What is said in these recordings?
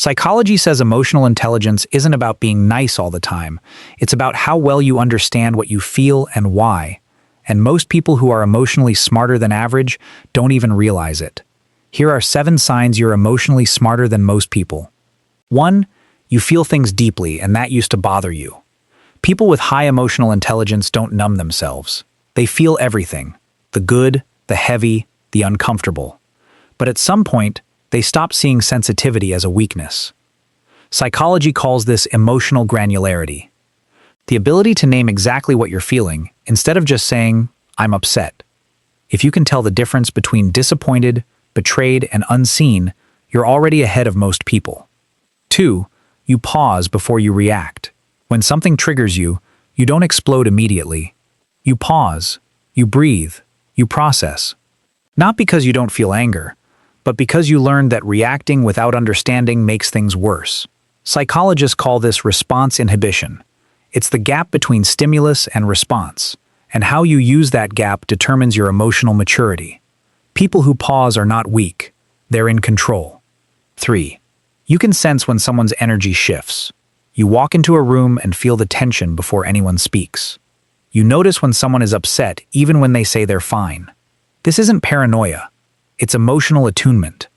Psychology says emotional intelligence isn't about being nice all the time. It's about how well you understand what you feel and why. And most people who are emotionally smarter than average don't even realize it. Here are 7 signs you're emotionally smarter than most people. 1. You feel things deeply, and that used to bother you. People with high emotional intelligence don't numb themselves. They feel everything: the good, the heavy, the uncomfortable. But at some point, they stop seeing sensitivity as a weakness. Psychology calls this emotional granularity. The ability to name exactly what you're feeling, instead of just saying, "I'm upset." If you can tell the difference between disappointed, betrayed, and unseen, you're already ahead of most people. 2. You pause before you react. When something triggers you, you don't explode immediately. You pause, you breathe, you process. Not because you don't feel anger, but because you learned that reacting without understanding makes things worse. Psychologists call this response inhibition. It's the gap between stimulus and response, and how you use that gap determines your emotional maturity. People who pause are not weak, they're in control. 3. You can sense when someone's energy shifts. You walk into a room and feel the tension before anyone speaks. You notice when someone is upset even when they say they're fine. This isn't paranoia. It's emotional attunement.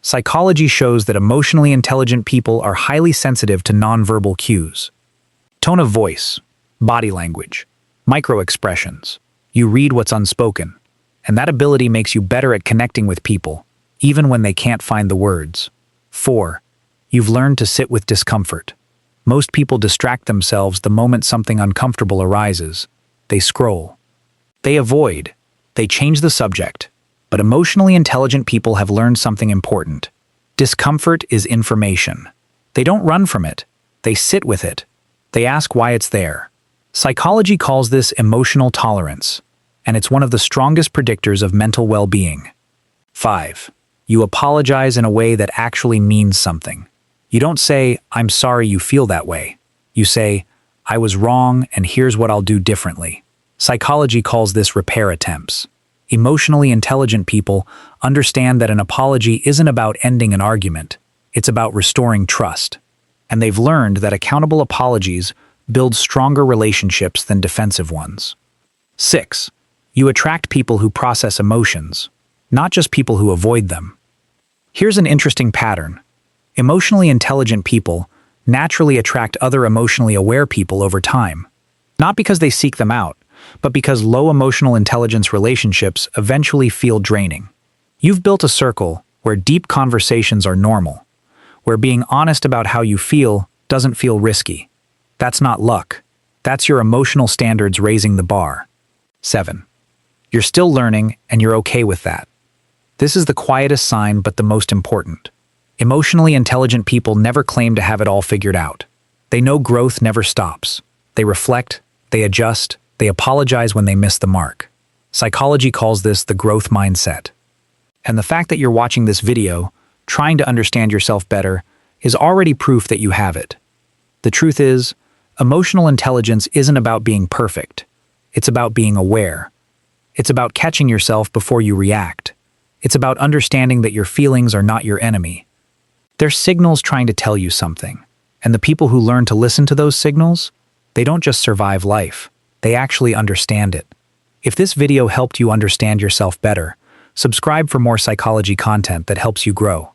Psychology shows that emotionally intelligent people are highly sensitive to nonverbal cues. Tone of voice, body language, micro-expressions. You read what's unspoken, and that ability makes you better at connecting with people, even when they can't find the words. 4. You've learned to sit with discomfort. Most people distract themselves the moment something uncomfortable arises. They scroll. They avoid. They change the subject. But emotionally intelligent people have learned something important. Discomfort is information. They don't run from it. They sit with it. They ask why it's there. Psychology calls this emotional tolerance, and it's one of the strongest predictors of mental well-being. 5. You apologize in a way that actually means something. You don't say, "I'm sorry you feel that way." You say, "I was wrong, and here's what I'll do differently." Psychology calls this repair attempts. Emotionally intelligent people understand that an apology isn't about ending an argument. It's about restoring trust. And they've learned that accountable apologies build stronger relationships than defensive ones. 6. You attract people who process emotions, not just people who avoid them. Here's an interesting pattern. Emotionally intelligent people naturally attract other emotionally aware people over time. Not because they seek them out, but because low emotional intelligence relationships eventually feel draining. You've built a circle where deep conversations are normal, where being honest about how you feel doesn't feel risky. That's not luck. That's your emotional standards raising the bar. 7. You're still learning, and you're okay with that. This is the quietest sign, but the most important. Emotionally intelligent people never claim to have it all figured out. They know growth never stops. They reflect, they adjust, they apologize when they miss the mark. Psychology calls this the growth mindset. And the fact that you're watching this video, trying to understand yourself better, is already proof that you have it. The truth is, emotional intelligence isn't about being perfect. It's about being aware. It's about catching yourself before you react. It's about understanding that your feelings are not your enemy. They're signals trying to tell you something. And the people who learn to listen to those signals, they don't just survive life. They actually understand it. If this video helped you understand yourself better, subscribe for more psychology content that helps you grow.